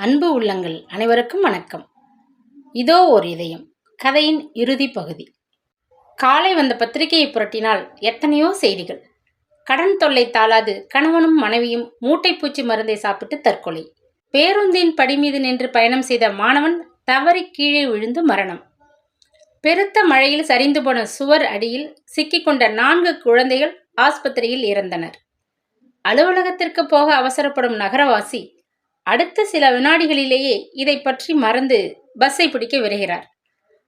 அன்பு உள்ளங்கள் அனைவருக்கும் வணக்கம். இதோ ஓர் இதயம் கதையின் இறுதி பகுதி. காலை வந்த பத்திரிகையை புரட்டினால் எத்தனையோ செய்திகள். கடன் தொல்லை தாளாது கணவனும் மனைவியும் மூட்டைப்பூச்சி மருந்தை சாப்பிட்டு தற்கொலை. பேருந்தின் படி மீது நின்று பயணம் செய்த மாணவன் தவறி கீழே விழுந்து மரணம். பெருத்த மழையில் சரிந்து போன சுவர் அடியில் சிக்கிக்கொண்ட 4 குழந்தைகள் ஆஸ்பத்திரியில் இறந்தனர். அலுவலகத்திற்கு போக அவசரப்படும் நகரவாசி அடுத்த சில வினாடிகளிலேயே இதை பற்றி மறந்து பஸ்ஸை பிடிக்க விரைகிறார்.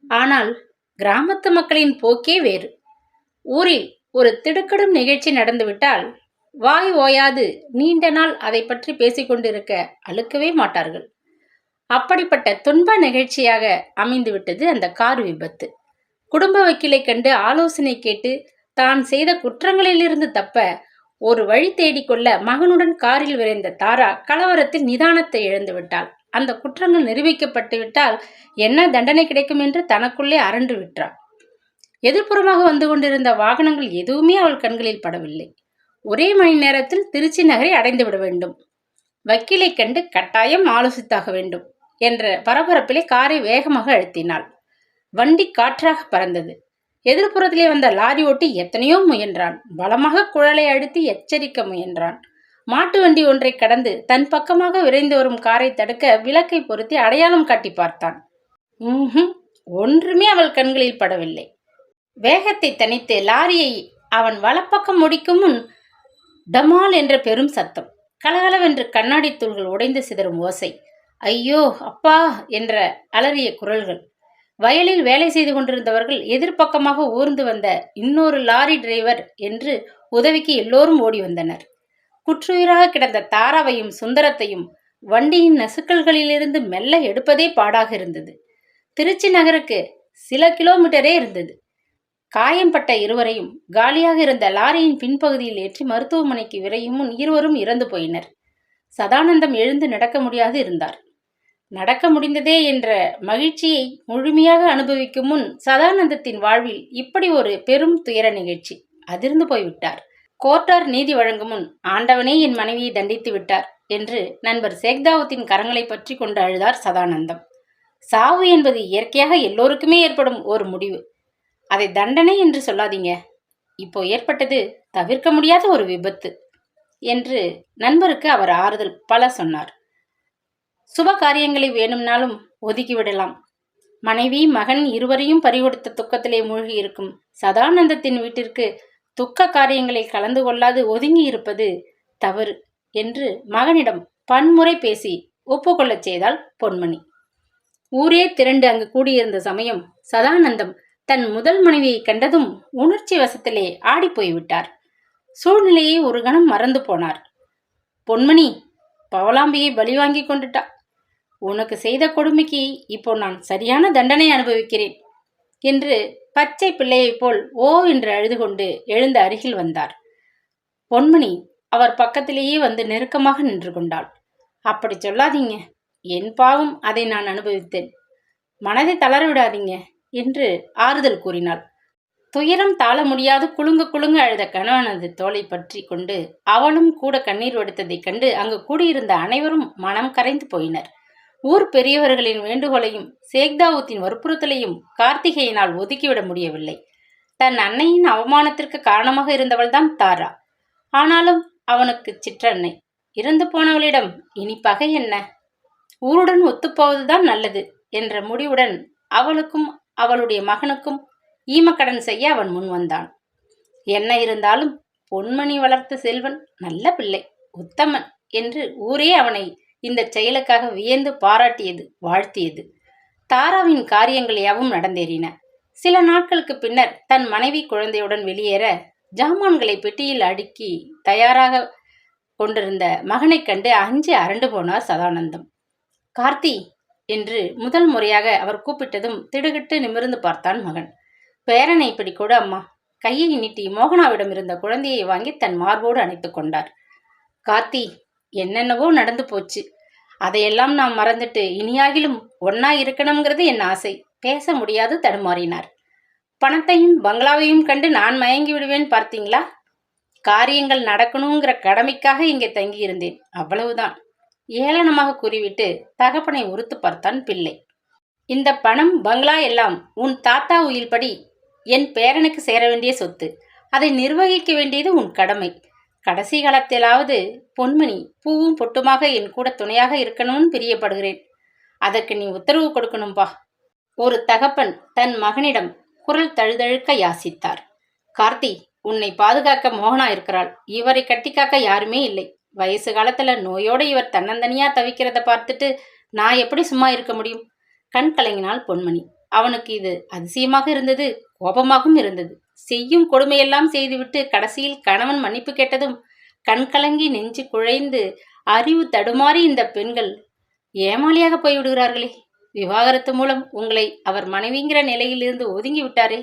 ஆனால் கிராமத்து மக்களின் போக்கே வேறு. ஊரில் ஒரு திடுக்கிடும் நிகழ்ச்சி நடந்துவிட்டால் வாய் ஓயாது நீண்ட நாள் அதை பற்றி பேசிக்கொண்டிருக்க அழுக்கவே மாட்டார்கள். அப்படிப்பட்ட துன்ப நிகழ்ச்சியாக அமைந்துவிட்டது அந்த கார் விபத்து. குடும்ப வக்கீலை கண்டு ஆலோசனை கேட்டு தான் செய்த குற்றங்களிலிருந்து தப்ப ஒரு வழி தேடிக்கொள்ள மகனுடன் காரில் விரைந்த தாரா கலவரத்தில் நிதானத்தை இழந்துவிட்டாள். அந்த குற்றங்கள் நிரூபிக்கப்பட்டு விட்டால் என்ன தண்டனை கிடைக்கும் என்று தனக்குள்ளே அரண்டு விட்டாள். எதிர்ப்புறமாக வந்து கொண்டிருந்த வாகனங்கள் எதுவுமே அவள் கண்களில் படவில்லை. ஒரே மணி நேரத்தில் திருச்சி நகரை அடைந்து விட வேண்டும். வக்கீலை கண்டு கட்டாயம் ஆலோசித்தாக வேண்டும் என்ற பரபரப்பிலே காரை வேகமாக அழுத்தினாள். வண்டி காற்றாக பறந்தது. எதிர்ப்புறத்திலே வந்த லாரி ஓட்டி எத்தனையோ முயன்றான். பலமாக குழலை அழுத்தி எச்சரிக்க முயன்றான். மாட்டு வண்டி ஒன்றை கடந்து தன் பக்கமாக விரைந்து வரும் காரை தடுக்க விளக்கை பொருத்தி அடையாளம் காட்டி பார்த்தான். ஒன்றுமே அவள் கண்களில் படவில்லை. வேகத்தை தணித்து லாரியை அவன் வலப்பக்கம் முடிக்கும் முன் டமால் என்ற பெரும் சத்தம், கலகலவென்று கண்ணாடி தூள்கள் உடைந்து சிதறும் ஓசை, ஐயோ அப்பா என்ற அலறிய குரல்கள். வயலில் வேலை செய்து கொண்டிருந்தவர்கள் எதிர்பக்கமாக ஊர்ந்து வந்த இன்னொரு லாரி டிரைவர் என்று உதவிக்கு எல்லோரும் ஓடி வந்தனர். குற்றுயிராக கிடந்த தாராவையும் சுந்தரத்தையும் வண்டியின் நசுக்கல்களிலிருந்து மெல்ல எடுப்பதே பாடாக இருந்தது. திருச்சி நகருக்கு சில கிலோமீட்டரே இருந்தது. காயம்பட்ட இருவரையும் காலியாக இருந்த லாரியின் பின்பகுதியில் ஏற்றி மருத்துவமனைக்கு விரையும் முன் இருவரும் இறந்து போயினர். சதானந்தம் எழுந்து நடக்க முடியாது இருந்தார். நடக்க முடிந்ததே என்ற மகிழ்ச்சியை முழுமையாக அனுபவிக்கும் முன் சதானந்தத்தின் வாழ்வில் இப்படி ஒரு பெரும் துயர நிகழ்ச்சி. அதிர்ந்து போய்விட்டார். கோர்ட்டார் நீதி வழங்கும் முன் ஆண்டவனே என் மனைவியை தண்டித்து விட்டார் என்று நண்பர் சேக்தாவத்தின் கரங்களை பற்றி கொண்டு அழுதார் சதானந்தம். சாவு என்பது இயற்கையாக எல்லோருக்குமே ஏற்படும் ஒரு முடிவு. அதை தண்டனை என்று சொல்லாதீங்க. இப்போ ஏற்பட்டது தவிர்க்க முடியாத ஒரு விபத்து என்று நண்பருக்கு அவர் ஆறுதல் பல சொன்னார். சுப காரியங்களை வேணும்னாலும் ஒதுக்கிவிடலாம். மனைவி மகன் இருவரையும் பறிகொடுத்த துக்கத்திலே மூழ்கி இருக்கும் சதானந்தத்தின் வீட்டிற்கு துக்க காரியங்களில் கலந்து கொள்ளாது ஒதுங்கி இருப்பது தவறு என்று மகனிடம் பன்முறை பேசி ஒப்புக்கொள்ளச் செய்தாள் பொன்மணி. ஊரே திரண்டு அங்கு கூடியிருந்த சமயம் சதானந்தம் தன் முதல் மனைவியை கண்டதும் உணர்ச்சி வசத்திலே ஆடிப்போய்விட்டார். சூழ்நிலையை ஒரு கணம் மறந்து போனார். பொன்மணி, பவலாம்பியை பலி வாங்கி கொண்டுட்டா. உனக்கு செய்த கொடுமைக்கு இப்போ நான் சரியான தண்டனை அனுபவிக்கிறேன் என்று பச்சை பிள்ளையைப் போல் ஓ என்று அழுது கொண்டு எழுந்த அருகில் வந்தார். பொன்மணி அவர் பக்கத்திலேயே வந்து நெருக்கமாக நின்று கொண்டாள். அப்படி சொல்லாதீங்க, என் பாவம், அதை நான் அனுபவித்தேன். மனதை தளர விடாதீங்க என்று ஆறுதல் கூறினாள். துயரம் தாழ முடியாது குலுங்க குலுங்க அழுத கணவனது தோளை பற்றி கொண்டு அவளும் கூட கண்ணீர் வடித்ததைக் கண்டு அங்கு கூடியிருந்த அனைவரும் மனம் கரைந்து போயினர். ஊர் பெரியவர்களின் வேண்டுகோளையும் சேக்தாவூத்தின் வற்புறுத்தலையும் கார்த்திகையினால் ஒதுக்கிவிட முடியவில்லை. தன் அன்னையின் அவமானத்திற்கு காரணமாக இருந்தவள்தான் தாரா. ஆனாலும் அவனுக்கு சிற்றன்னை. இறந்து போனவளிடம் இனி பகை என்ன? ஊருடன் ஒத்துப்போவதுதான் நல்லது என்ற முடிவுடன் அவளுக்கும் அவளுடைய மகனுக்கும் ஈமக்கடன் செய்ய அவன் முன் வந்தான். என்ன இருந்தாலும் பொன்மணி வளர்த்த செல்வன் நல்ல பிள்ளை, உத்தமன் என்று ஊரே அவனை இந்த செயலுக்காக வியந்து பாராட்டியது, வாழ்த்தியது. தாராவின் காரியங்கள் யாவும் நடந்தேறின. சில நாட்களுக்கு பின்னர் தன் மனைவி குழந்தையுடன் வெளியேற ஜாமான்களை பெட்டியில் அடுக்கி தயாராக கொண்டிருந்த மகனை கண்டு அஞ்சி அரண்டு போனார் சதானந்தம். கார்த்தி என்று முதல் முறையாக அவர் கூப்பிட்டதும் திடுகிட்டு நிமிர்ந்து பார்த்தான் மகன். பேரனை இப்படி கூட அம்மா. கையை நீட்டி மோகனாவிடம் இருந்த குழந்தையை வாங்கி தன் மார்போடு அணைத்து கொண்டார். கார்த்தி, என்னென்னவோ நடந்து போச்சு. அதையெல்லாம் நாம் மறந்துட்டு இனியாகிலும் ஒன்னா இருக்கணுங்கிறது என் ஆசை. பேச முடியாது தடுமாறினார். பணத்தையும் பங்களாவையும் கண்டு நான் மயங்கி விடுவேன் பார்த்தீங்களா? காரியங்கள் நடக்கணுங்கிற கடமைக்காக இங்கே தங்கியிருந்தேன், அவ்வளவுதான். ஏளனமாக கூறிவிட்டு தகப்பனை உறுத்து பார்த்தான் பிள்ளை. இந்த பணம் பங்களா எல்லாம் உன் தாத்தா உயில்படி என் பேரனுக்கு சேர வேண்டிய சொத்து. அதை நிர்வகிக்க வேண்டியது உன் கடமை. கடைசி காலத்திலாவது பொன்மணி பூவும் பொட்டுமாக என் கூட துணையாக இருக்கணும்னு பிரியப்படுகிறேன். அதற்கு நீ உத்தரவு கொடுக்கணும்பா. ஒரு தகப்பன் தன் மகனிடம் குரல் தழுதழுக்க யாசித்தார். கார்த்தி, உன்னை பாதுகாக்க மோகனா இருக்கிறாள். இவரை கட்டி காக்க யாருமே இல்லை. வயசு காலத்துல நோயோட இவர் தன்னந்தனியா தவிக்கிறத பார்த்துட்டு நான் எப்படி சும்மா இருக்க முடியும்? கண் கலங்கினாள் பொன்மணி. அவனுக்கு இது அதிசயமாக இருந்தது, கோபமாகவும் இருந்தது. செய்யும் கொடுமையெல்லாம் செய்துவிட்டு கடைசியில் கணவன் மன்னிப்பு கேட்டதும் கண் கலங்கி நெஞ்சு குழைந்து அறிவு தடுமாறி இந்த பெண்கள் ஏமாளியாக போய்விடுகிறார்களே. விவாகரத்து மூலம் உங்களை அவர் மனைவிங்கிற நிலையிலிருந்து ஒதுங்கி விட்டாரே.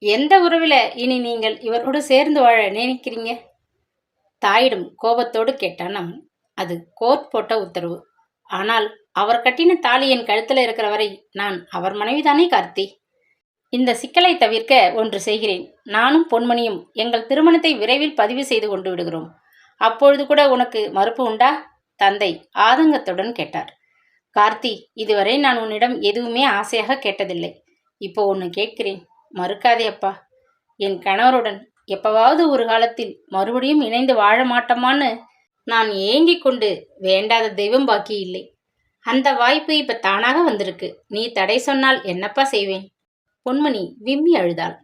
எந்த உறவில இனி நீங்கள் இவரோடு சேர்ந்து வாழ நினைக்கிறீங்க? தாயிடம் கோபத்தோடு கேட்டான் அவன். அது கோர்ட் போட்ட உத்தரவு. ஆனால் அவர் கட்டின தாலி என் கழுத்துல இருக்கிற வரை நான் அவர் மனைவிதானே கார்த்தி. இந்த சிக்கலை தவிர்க்க ஒன்று செய்கிறேன். நானும் பொன்மணியும் எங்கள் திருமணத்தை விரைவில் பதிவு செய்து கொண்டு விடுகிறோம். அப்பொழுது கூட உனக்கு மறுப்பு உண்டா? தந்தை ஆதங்கத்துடன் கேட்டார். கார்த்தி, இதுவரை நான் உன்னிடம் எதுவுமே ஆசையாக கேட்டதில்லை. இப்போ ஒன்று கேட்கிறேன், மறுக்காதே அப்பா. என் கணவருடன் எப்பவாவது ஒரு காலத்தில் மறுபடியும் இணைந்து வாழ மாட்டோமான்னு நான் ஏங்கிக் கொண்டு வேண்டாத தெய்வம் பாக்கி இல்லை. அந்த வாய்ப்பு இப்ப தானாக வந்திருக்கு. நீ தடை சொன்னால் என்னப்பா செய்வேன்? பொன்மணி விம்மி அழுதாள்.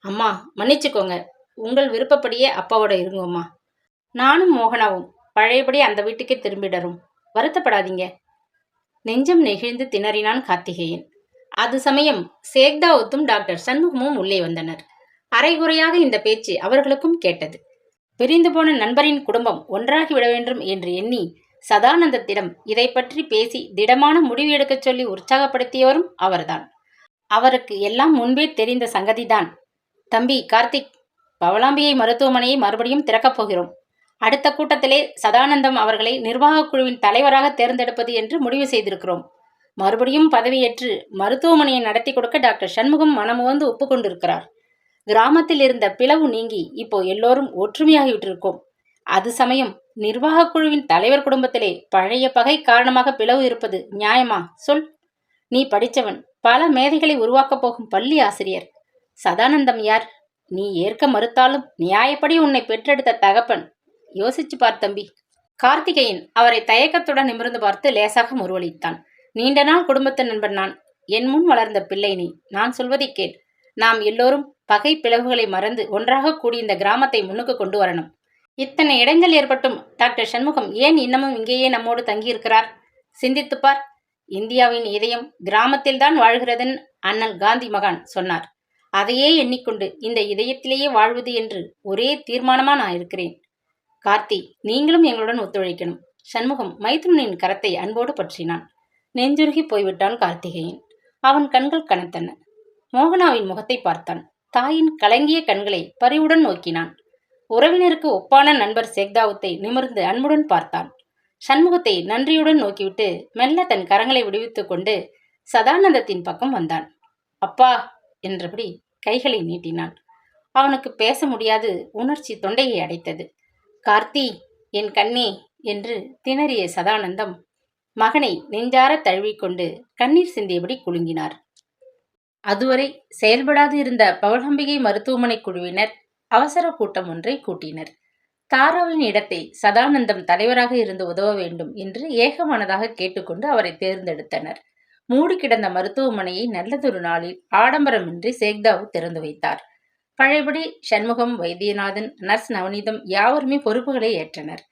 அம்மா, மன்னிச்சுக்கோங்க. உங்கள் விருப்பப்படியே அப்பாவோட இருங்கம்மா. நானும் மோகனாவும் பழையபடி அந்த வீட்டுக்கே திரும்பிடரும். வருத்தப்படாதீங்க. நெஞ்சம் நெகிழ்ந்து திணறினான் கார்த்திகேயன். அது சமயம் சேக்தாவுத்தும் டாக்டர் சண்முகமும் உள்ளே வந்தனர். அரைகுறையாக இந்த பேச்சு அவர்களுக்கும் கேட்டது. பிரிந்து போன நண்பரின் குடும்பம் ஒன்றாகி விட வேண்டும் என்று எண்ணி சதானந்தத்திடம் இதை பற்றி பேசி திடமான முடிவு எடுக்கச் சொல்லி உற்சாகப்படுத்தியவரும் அவர்தான். அவருக்கு எல்லாம் முன்பே தெரிந்த சங்கதிதான். தம்பி கார்த்திக், பவளாம்பிகை மருத்துவமனையை மறுபடியும் திறக்கப் போகிறோம். அடுத்த கூட்டத்திலே சதானந்தம் அவர்களை நிர்வாகக் குழுவின் தலைவராக தேர்ந்தெடுப்பது என்று முடிவு செய்திருக்கிறோம். மறுபடியும் பதவியேற்று மருத்துவமனையை நடத்தி கொடுக்க டாக்டர் சண்முகம் மனமுவந்து ஒப்புக்கொண்டிருக்கிறார். கிராமத்தில் இருந்த பிளவு நீங்கி இப்போ எல்லோரும் ஒற்றுமையாகிவிட்டிருக்கோம். அது சமயம் நிர்வாகக் குழுவின் தலைவர் குடும்பத்திலே பழைய பகை காரணமாக பிளவு இருப்பது நியாயமா? சொல். நீ படித்தவன், பல மேதைகளை உருவாக்கப் போகும் பள்ளி ஆசிரியர். சதானந்தம் யார்? நீ ஏற்க மறுத்தாலும் நியாயப்படி உன்னை பெற்றெடுத்த தகப்பன். யோசிச்சு பார் தம்பி. கார்த்திகேயன் அவரை தயக்கத்துடன் நிமிர்ந்து பார்த்து லேசாக முருவளித்தான். நீண்ட நாள் குடும்பத்து நண்பன் நான். என் முன் வளர்ந்த பிள்ளை நீ. நான் சொல்வதை கேள். நாம் எல்லோரும் பகை பிளவுகளை மறந்து ஒன்றாக கூடி இந்த கிராமத்தை முன்னுக்கு கொண்டு வரணும். இத்தனை இடைஞ்சல் ஏற்பட்டும் டாக்டர் சண்முகம் ஏன் இன்னமும் இங்கேயே நம்மோடு தங்கியிருக்கிறார்? சிந்தித்துப்பார். இந்தியாவின் இதயம் கிராமத்தில்தான் வாழ்கிறதுன்னு அண்ணல் காந்தி மகான் சொன்னார். அதையே எண்ணிக்கொண்டு இந்த இதயத்திலேயே வாழ்வது என்று ஒரே தீர்மானமா நான் இருக்கிறேன். கார்த்தி, நீங்களும் எங்களுடன் ஒத்துழைக்கணும். சண்முகம் மைத்ரனின் கரத்தை அன்போடு பற்றினான். நெஞ்சுருகி போய்விட்டான் கார்த்திகேயன். அவன் கண்கள் கனத்தன. மோகனாவின் முகத்தை பார்த்தான். தாயின் கலங்கிய கண்களை பரிவுடன் நோக்கினான். உறவினருக்கு ஒப்பான நண்பர் சேக்தாவுத்தை நிமிர்ந்து அன்புடன் பார்த்தான். சண்முகத்தை நன்றியுடன் நோக்கிவிட்டு மெல்ல தன் கரங்களை விடுவித்துக் கொண்டு சதானந்தத்தின் பக்கம் வந்தான். அப்பா என்றபடி கைகளை நீட்டினான். அவனுக்கு பேச முடியாது, உணர்ச்சி தொண்டையை அடைத்தது. கார்த்தி, என் கண்ணே என்று திணறிய சதானந்தம் மகனை நெஞ்சார தழுவிக்கொண்டு கண்ணீர் சிந்தியபடி குலுங்கினார். அதுவரை செயல்படாது இருந்த பவளாம்பிகை மருத்துவமனை குழுவினர் அவசர கூட்டம் ஒன்றை கூட்டினர். தாராவின் இடத்தை சதானந்தம் தலைவராக இருந்து உதவ வேண்டும் என்று ஏகமானதாக கேட்டுக்கொண்டு அவரை தேர்ந்தெடுத்தனர். மூடி கிடந்த மருத்துவமனையை நல்லதொரு நாளில் ஆடம்பரமின்றி சேக்தாவு திறந்து வைத்தார். பழையபடி சண்முகம், வைத்தியநாதன், நர்ஸ் நவநீதம் யாவருமே பொறுப்புகளை ஏற்றனர்.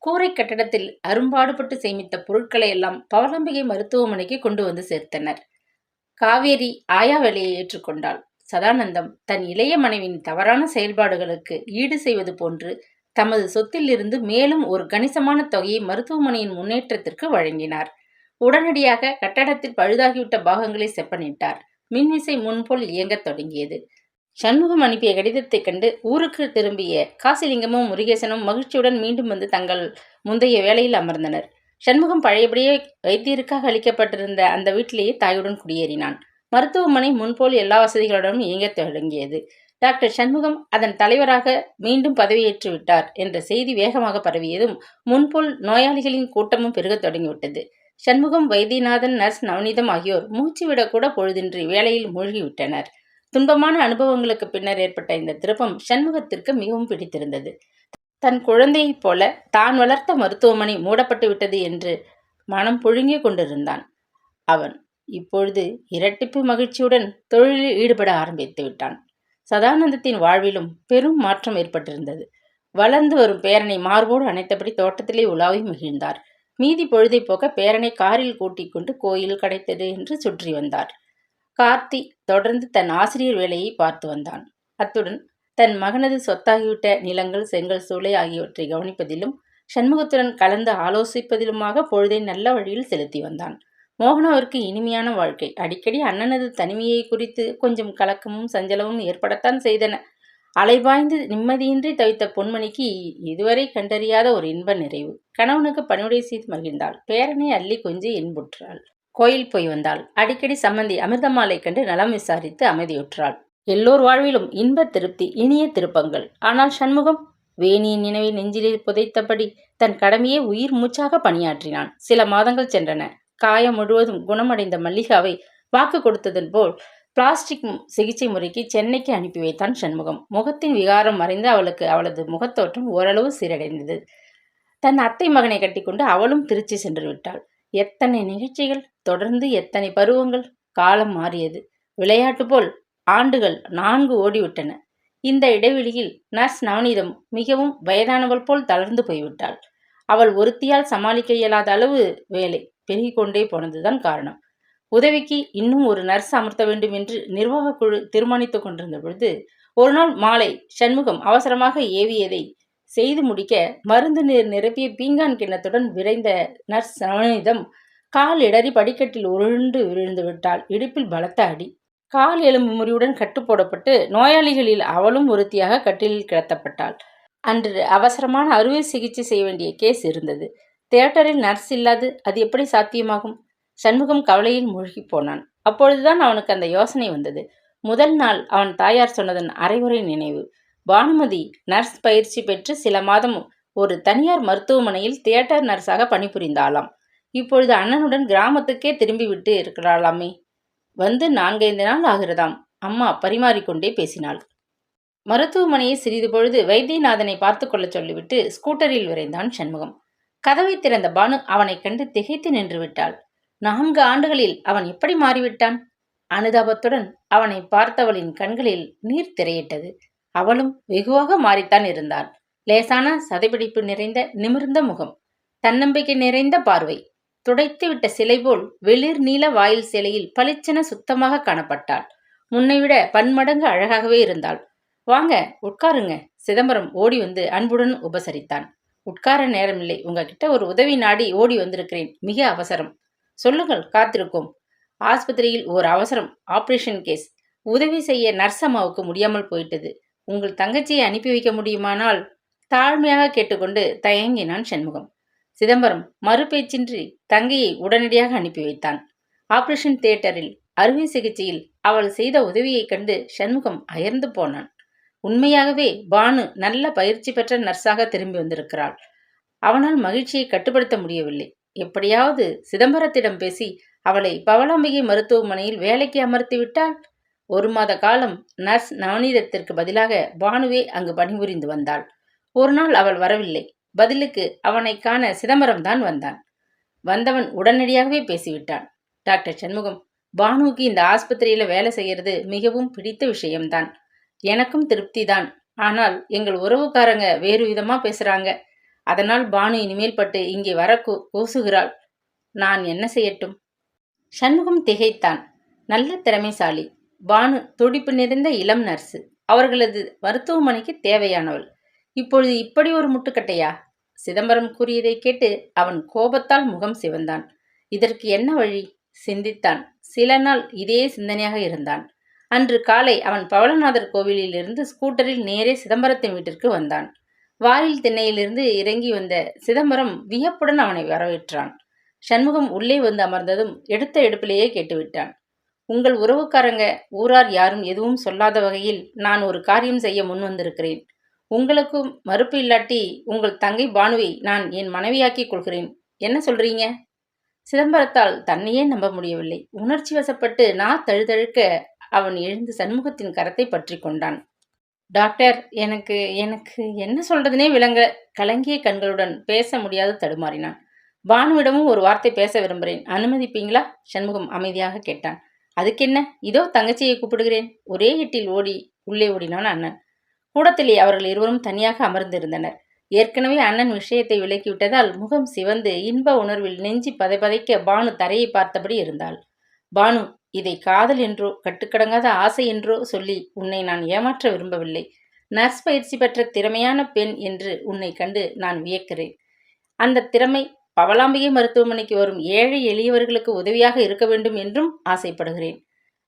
கூரை கட்டடத்தில் அரும்பாடுபட்டு சேமித்த பொருட்களை எல்லாம் பவளாம்பிகை மருத்துவமனைக்கு கொண்டு வந்து சேர்த்தனர். காவேரி ஆயா வேலையை ஏற்றுக்கொண்டாள். சதானந்தம் தன் இளைய மனைவின் தவறான செயல்பாடுகளுக்கு ஈடு செய்வது போன்று தமது சொத்தில் இருந்து மேலும் ஒரு கணிசமான தொகையை மருத்துவமனையின் முன்னேற்றத்திற்கு வழங்கினார். உடனடியாக கட்டடத்தில் பழுதாகிவிட்ட பாகங்களை செப்பனிட்டார். மின்விசை முன்போல் இயங்கத் தொடங்கியது. சண்முகம் அனுப்பிய கடிதத்தை கண்டு ஊருக்கு திரும்பிய காசிலிங்கமும் முருகேசனும் மகிழ்ச்சியுடன் மீண்டும் வந்து தங்கள் முந்தைய வேலையில் அமர்ந்தனர். சண்முகம் பழையபடியே வைத்தியருக்காக அளிக்கப்பட்டிருந்த அந்த வீட்டிலேயே தாயுடன் குடியேறினான். மருத்துவமனை முன்போல் எல்லா வசதிகளுடனும் இயங்கத் தொடங்கியது. டாக்டர் சண்முகம் அதன் தலைவராக மீண்டும் பதவியேற்று விட்டார் என்ற செய்தி வேகமாக பரவியதும் முன்போல் நோயாளிகளின் கூட்டமும் பெருகத் தொடங்கிவிட்டது. சண்முகம், வைத்தியநாதன், நர்ஸ் நவநீதம் ஆகியோர் மூச்சு விடக்கூட பொழுதின்றி வேலையில் மூழ்கிவிட்டனர். துன்பமான அனுபவங்களுக்கு பின்னர் ஏற்பட்ட இந்த திருப்பம் சண்முகத்திற்கு மிகவும் பிடித்திருந்தது. தன் குழந்தையைப் போல தான் வளர்த்த மருத்துவமனை மூடப்பட்டு விட்டது என்று மனம் புழுங்கிக் கொண்டிருந்தான். அவன் இப்பொழுது இரட்டிப்பு மகிழ்ச்சியுடன் தொழிலில் ஈடுபட ஆரம்பித்து விட்டான். சதானந்தத்தின் வாழ்விலும் பெரும் மாற்றம் ஏற்பட்டிருந்தது. வளர்ந்து வரும் பேரனை மார்போடு அணைத்தபடி தோட்டத்திலே உலாவி மகிழ்ந்தார். மீதி பொழுதை போக்க பேரனை காரில் கூட்டிக் கொண்டு கோயில், கடைத்தெரு என்று சுற்றி வந்தார். கார்த்தி தொடர்ந்து தன் ஆசிரியர் வேலையை பார்த்து வந்தான். அத்துடன் தன் மகனது சொத்தாகிவிட்ட நிலங்கள், செங்கல் சூளை ஆகியவற்றை கவனிப்பதிலும் சண்முகத்துடன் கலந்து ஆலோசிப்பதிலுமாக பொழுதை நல்ல வழியில் செலுத்தி வந்தான். மோகனாவிற்கு இனிமையான வாழ்க்கை. அடிக்கடி அண்ணனது தனிமையை குறித்து கொஞ்சம் கலக்கமும் சஞ்சலமும் ஏற்படத்தான் செய்தன. அலைபாய்ந்து நிம்மதியின்றி தவித்த பொன்மணிக்கு இதுவரை கண்டறியாத ஒரு இன்ப நிறைவு. கணவனுக்கு பணிவுடை செய்து மகிழ்ந்தாள். பேரனை அள்ளி கொஞ்சி இன்புற்றாள். கோயில் போய் வந்தாள். அடிக்கடி சம்மந்தி அமிர்தமாலை கண்டு நலம் விசாரித்து அமைதியுற்றாள். எல்லோர் வாழ்விலும் இன்ப திருப்தி, இனிய திருப்பங்கள். ஆனால் சண்முகம் வேணியின் நினைவை நெஞ்சிலே புதைத்தபடி தன் கடமையை உயிர் மூச்சாக பணியாற்றினான். சில மாதங்கள் சென்றன. காயம் முழுவதும் குணமடைந்த மல்லிகாவை வாக்கு கொடுத்ததன் போல் பிளாஸ்டிக் சிகிச்சை முறைக்கு சென்னைக்கு அனுப்பி வைத்தான் சண்முகம். முகத்தின் விகாரம் மறைந்து அவளுக்கு அவளது முகத்தோற்றம் ஓரளவு சீரடைந்தது. தன் அத்தை மகனை கட்டிக்கொண்டு அவளும் திருச்சி சென்று விட்டாள். எத்தனை நிகழ்ச்சிகள், தொடர்ந்து எத்தனை பருவங்கள். காலம் மாறியது. விளையாட்டு போல் ஆண்டுகள் 4 ஓடிவிட்டன. இந்த இடைவெளியில் நர்ஸ் நவநீதம் மிகவும் வயதானவள் போல் தளர்ந்து போய்விட்டாள். அவள் ஒருத்தியால் சமாளிக்க இயலாத அளவு வேலை பெருகிக்கொண்டே போனதுதான் காரணம். உதவிக்கு இன்னும் ஒரு நர்ஸ் அமர்த்த வேண்டும் என்று நிர்வாக குழு தீர்மானித்துக் கொண்டிருந்த பொழுது ஒரு நாள் மாலை சண்முகம் அவசரமாக ஏவியதை செய்து முடிக்க மருந்து நீர் நிரப்பிய பீங்கான் கிண்ணத்துடன் விரைந்த நர்ஸ் நவநீதம் கால் இடறி படிக்கட்டில் உருண்டு விழுந்து விட்டாள். இடுப்பில் பலத்த அடி. கால் எலும்பு முறிவுடன் கட்டு போடப்பட்டு நோயாளிகளில் அவளும் ஒருத்தியாக கட்டிலில் கிடத்தப்பட்டாள். அன்று அவசரமான அறுவை சிகிச்சை செய்ய வேண்டிய கேஸ் இருந்தது. தியேட்டரில் நர்ஸ் இல்லாது அது எப்படி சாத்தியமாகும்? சண்முகம் கவலையில் மூழ்கி போனான். அப்பொழுதுதான் அவனுக்கு அந்த யோசனை வந்தது. முதல் நாள் அவன் தாயார் சொன்னதன் அரைகுறை நினைவு. பானுமதி நர்ஸ் பயிற்சி பெற்று சில மாதம் ஒரு தனியார் மருத்துவமனையில் தியேட்டர் நர்ஸாக பணிபுரிந்தாளாம். இப்பொழுது அண்ணனுடன் கிராமத்துக்கே திரும்பிவிட்டு இருக்கிறாளாமே. வந்து 4-5 நாள் ஆகிறதாம். அம்மா பரிமாறிக்கொண்டே பேசினாள். மருத்துவமனையை சிறிது பொழுது வைத்தியநாதனை பார்த்து கொள்ள சொல்லிவிட்டு ஸ்கூட்டரில் விரைந்தான் சண்முகம். கதவை திறந்த பானு அவனை கண்டு திகைத்து நின்று விட்டாள். 4 ஆண்டுகளில் அவன் எப்படி மாறிவிட்டான்? அனுதாபத்துடன் அவனை பார்த்தவளின் கண்களில் நீர் திரையிட்டது. அவளும் வெகுவாக மாறித்தான் இருந்தாள். லேசான சதைப்பிடிப்பு நிறைந்த நிமிர்ந்த முகம், தன்னம்பிக்கை நிறைந்த பார்வை, துடைத்துவிட்ட சிலை போல் வெளிர் நீல வாயில் சிலையில் பளிச்சென சுத்தமாக காணப்பட்டாள். முன்னைவிட பன்மடங்கு அழகாகவே இருந்தாள். வாங்க உட்காருங்க. சிதம்பரம் ஓடி வந்து அன்புடன் உபசரித்தான். உட்கார நேரமில்லை, உங்ககிட்ட ஒரு உதவி நாடி ஓடி வந்திருக்கிறேன். மிக அவசரம். சொல்லுங்கள், காத்திருக்கோம். ஆஸ்பத்திரியில் ஒரு அவசரம், ஆபரேஷன் கேஸ். உதவி செய்ய நர்ஸ் அம்மாவுக்கு முடியாமல் போயிட்டது. உங்கள் தங்கச்சியை அனுப்பி வைக்க முடியுமானால்? தாழ்மையாக கேட்டுக்கொண்டு தயங்கினான் சண்முகம். சிதம்பரம் மறுபேச்சின்றி தங்கையை உடனடியாக அனுப்பி வைத்தான். ஆபரேஷன் தியேட்டரில் அறுவை சிகிச்சையில் அவள் செய்த உதவியைக் கண்டு சண்முகம் அயர்ந்து போனான். உண்மையாகவே பானு நல்ல பயிற்சி பெற்ற நர்ஸாக திரும்பி வந்திருக்கிறாள். அவனால் மகிழ்ச்சியை கட்டுப்படுத்த முடியவில்லை. எப்படியாவது சிதம்பரத்திடம் பேசி அவளை பவளாம்பிகை மருத்துவமனையில் வேலைக்கு அமர்த்தி விட்டால் 1 மாத காலம் நர்ஸ் நவநீதத்திற்கு பதிலாக பானுவே அங்கு பணிபுரிந்து வந்தாள். ஒரு நாள் அவள் வரவில்லை. பதிலுக்கு அவனை காண சிதம்பரம் தான் வந்தான். வந்தவன் உடனடியாகவே பேசிவிட்டான். டாக்டர் சண்முகம், பானுவுக்கு இந்த ஆஸ்பத்திரியில வேலை செய்யறது மிகவும் பிடித்த விஷயம்தான். எனக்கும் திருப்தி தான். ஆனால் எங்கள் உறவுக்காரங்க வேறு விதமா பேசுறாங்க. அதனால் பானு இனிமேல் பட்டு இங்கே வர கூசுகிறாள். நான் என்ன செய்யட்டும்? சண்முகம் திகைத்தான். நல்ல திறமைசாலி. பானு துடிப்பு நிறைந்த இளம் நர்ஸு. அவர்களது மருத்துவமனைக்கு தேவையானவள். இப்பொழுது இப்படி ஒரு முட்டுக்கட்டையா? சிதம்பரம் கூறியதை கேட்டு அவன் கோபத்தால் முகம் சிவந்தான். இதற்கு என்ன வழி? சிந்தித்தான். சில நாள் இதே சிந்தனையாக இருந்தான். அன்று காலை அவன் பவளநாதர் கோவிலில் இருந்து ஸ்கூட்டரில் நேரே சிதம்பரத்தின் வீட்டிற்கு வந்தான். வாயில் திண்ணையிலிருந்து இறங்கி வந்த சிதம்பரம் வியப்புடன் அவனை வரவேற்றான். சண்முகம் உள்ளே வந்து அமர்ந்ததும் எடுத்த எடுப்பிலேயே கேட்டுவிட்டான். உங்கள் உறவுக்காரங்க ஊரார் யாரும் எதுவும் சொல்லாத வகையில் நான் ஒரு காரியம் செய்ய முன் வந்திருக்கிறேன். உங்களுக்கும் மறுப்பு இல்லாட்டி உங்கள் தங்கை பானுவை நான் என் மனைவியாக்கிக் கொள்கிறேன். என்ன சொல்றீங்க? சிதம்பரத்தால் தன்னையே நம்ப முடியவில்லை. உணர்ச்சி வசப்பட்டு தழுதழுக்க அவன் எழுந்து சண்முகத்தின் கரத்தை பற்றி கொண்டான். டாக்டர், எனக்கு எனக்கு என்ன சொல்றதுனே விளங்க. கலங்கிய கண்களுடன் பேச முடியாது தடுமாறினான். பானுவிடமும் ஒரு வார்த்தை பேச விரும்புகிறேன், அனுமதிப்பீங்களா? சண்முகம் அமைதியாக கேட்டான். அதுக்கென்ன, இதோ தங்கச்சியை கூப்பிடுகிறேன். ஒரே எட்டில் உள்ளே ஓடினான் அண்ணன். கூடத்திலே அவர்கள் இருவரும் தனியாக அமர்ந்திருந்தனர். ஏற்கனவே அண்ணன் விஷயத்தை விலக்கிவிட்டதால் முகம் சிவந்து இன்ப உணர்வில் நெஞ்சி பதைபதைக்க பானு தரையை பார்த்தபடி இருந்தாள். பானு, இதை காதல் என்றோ கட்டுக்கடங்காத ஆசை என்றோ சொல்லி உன்னை நான் ஏமாற்ற விரும்பவில்லை. நர்ஸ் பயிற்சி பெற்ற திறமையான பெண் என்று உன்னை கண்டு நான் வியக்கிறேன். அந்த திறமை பவலாம்பிகை மருத்துவமனைக்கு வரும் ஏழை எளியவர்களுக்கு உதவியாக இருக்க வேண்டும் என்றும் ஆசைப்படுகிறேன்.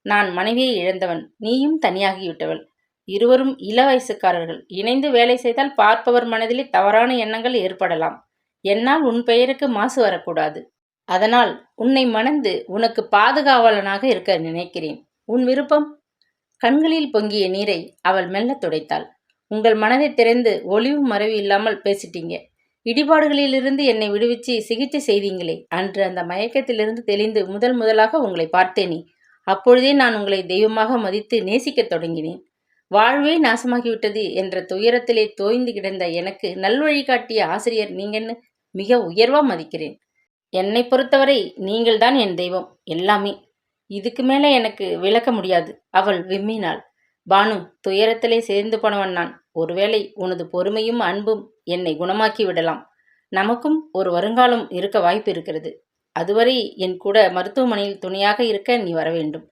நான் மனைவியை இழந்தவன், நீயும் தனியாகிவிட்டவள். இருவரும் இள வயசுக்காரர்கள். இணைந்து வேலை செய்தால் பார்ப்பவர் மனதிலே தவறான எண்ணங்கள் ஏற்படலாம். என்னால் உன் பெயருக்கு மாசு வரக்கூடாது. அதனால் உன்னை மணந்து உனக்கு பாதுகாவலனாக இருக்க நினைக்கிறேன். உன் விருப்பம்? கண்களில் பொங்கிய நீரை அவள் மெல்ல துடைத்தாள். உங்கள் மனதை திறந்து ஒளிவு மறைவு இல்லாமல் பேசிட்டீங்க. இடிபாடுகளிலிருந்து என்னை விடுவிச்சு சிகிச்சை செய்தீங்களே, அன்று அந்த மயக்கத்திலிருந்து தெளிந்து முதலாக உங்களை பார்த்தேனே, அப்பொழுதே நான் உங்களை தெய்வமாக மதித்து நேசிக்கத் தொடங்கினேன். வாழ்வே நாசமாகிவிட்டது என்ற துயரத்திலே தோய்ந்து கிடந்த எனக்கு நல்வழி காட்டிய ஆசிரியர் நீங்கன்னு மிக உயர்வா மதிக்கிறேன். என்னை பொறுத்தவரை நீங்கள்தான் என் தெய்வம், எல்லாமே. இதுக்கு மேலே எனக்கு விளக்க முடியாது. அவள் விம்மினாள். பானு, துயரத்திலே சேர்ந்து போனவன் நான். ஒருவேளை உனது பொறுமையும் அன்பும் என்னை குணமாக்கி விடலாம். நமக்கும் ஒரு வருங்காலம் இருக்க வாய்ப்பு இருக்கிறது. அதுவரை என் கூட மருத்துவமனையில் துணையாக இருக்க நீ வர வேண்டும்.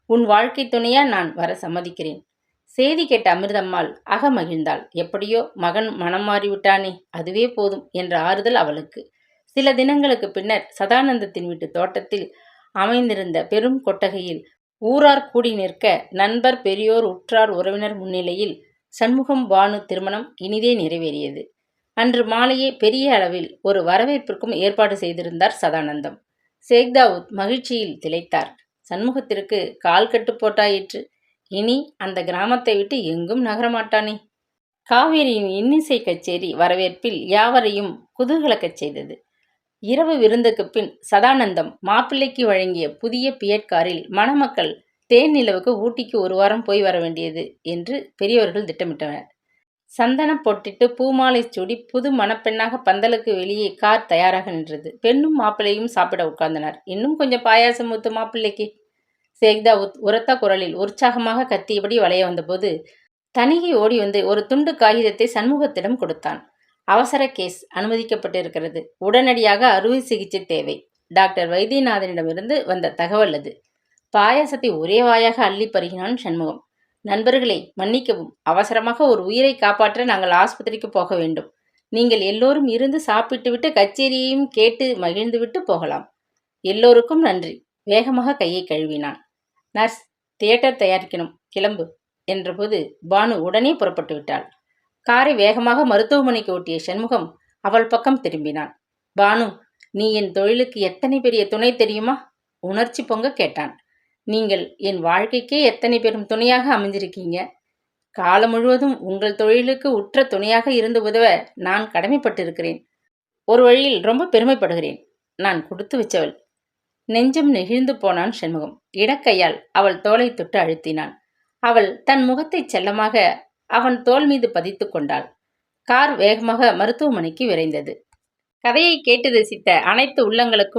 உன் வாழ்க்கை துணையா நான் வர சம்மதிக்கிறேன். செய்தி கேட்ட அமிர்தம்மாள் அகமகிழ்ந்தாள். எப்படியோ மகன் மனம் மாறிவிட்டானே, அதுவே போதும் என்ற ஆறுதல் அவளுக்கு. சில தினங்களுக்கு பின்னர் சதானந்தத்தின் வீட்டு தோட்டத்தில் அமைந்திருந்த பெரும் கொட்டகையில் ஊரார் கூடி நிற்க நண்பர், பெரியோர், உற்றார், உறவினர் முன்னிலையில் சண்முகம் பானு திருமணம் இனிதே நிறைவேறியது. அன்று மாலையே பெரிய அளவில் ஒரு வரவேற்பிற்கும் ஏற்பாடு செய்திருந்தார் சதானந்தம். சேக்தாவூத் மகிழ்ச்சியில் திளைத்தார். சண்முகத்திற்கு கால் கட்டு போட்டாயிற்று. இனி அந்த கிராமத்தை விட்டு எங்கும் நகரமாட்டானே. காவேரியின் இன்னிசை கச்சேரி வரவேற்பில் யாவரையும் குதூகலக்கச் செய்தது. இரவு விருந்துக்குப் பின் சதானந்தம் மாப்பிள்ளைக்கு வழங்கிய புதிய பியட் காரில் மணமக்கள் தேன் நிலவுக்கு ஊட்டிக்கு ஒரு வாரம் போய் வர வேண்டியது என்று பெரியவர்கள் திட்டமிட்டனர். சந்தனம் பொட்டிட்டு பூமாலை சூடி புது மணப்பெண்ணாக பந்தலுக்கு வெளியே கார் தயாராக நின்றது. பெண்ணும் மாப்பிள்ளையும் சாப்பிட உட்கார்ந்தனர். இன்னும் கொஞ்சம் பாயாசம் ஊத்து மாப்பிள்ளைக்கு. சேக்தாவூத் உரத்த குரலில் உற்சாகமாக கத்தியபடி வளைய வந்தபோது தனிகை ஓடி வந்து ஒரு துண்டு காகிதத்தை சண்முகத்திடம் கொடுத்தான். அவசர கேஸ் அனுமதிக்கப்பட்டிருக்கிறது. உடனடியாக அறுவை சிகிச்சை தேவை. டாக்டர் வைத்தியநாதனிடமிருந்து வந்த தகவல் அது. பாயாசத்தை ஒரே வாயாக அள்ளி பருகினான் சண்முகம். நண்பர்களை மன்னிக்கவும், அவசரமாக ஒரு உயிரை காப்பாற்ற நாங்கள் ஆஸ்பத்திரிக்கு போக வேண்டும். நீங்கள் எல்லோரும் இருந்து சாப்பிட்டுவிட்டு கச்சேரியையும் கேட்டு மகிழ்ந்துவிட்டு போகலாம். எல்லோருக்கும் நன்றி. வேகமாக கையை கழுவினான். நர்ஸ், தியேட்டர் தயாரிக்கணும், கிளம்பு என்றபோது பானு உடனே புறப்பட்டு விட்டாள். காரை வேகமாக மருத்துவமனைக்கு ஓட்டிய சண்முகம் அவள் பக்கம் திரும்பினான். பானு, நீ என் தொழிலுக்கு எத்தனை பெரிய துணை தெரியுமா? உணர்ச்சி பொங்க கேட்டான். நீங்கள் என் வாழ்க்கைக்கே எத்தனை பெரும் துணையாக அமைஞ்சிருக்கீங்க. காலம் முழுவதும் உங்கள் தொழிலுக்கு உற்ற துணையாக இருந்து உதவ நான் கடமைப்பட்டிருக்கிறேன். ஒரு வழியில் ரொம்ப பெருமைப்படுகிறேன். நான் கொடுத்து வச்சவள். நெஞ்சம் நெகிழ்ந்து போனான் சண்முகம். இடக்கையால் அவள் தோளை தொட்டு அழுத்தினான். அவள் தன் முகத்தை செல்லமாக அவன் தோள் மீது பதித்து கொண்டாள். கார் வேகமாக மருத்துவமனைக்கு விரைந்தது. கதையை கேட்டு ரசித்த அனைத்து உள்ளங்களுக்கும்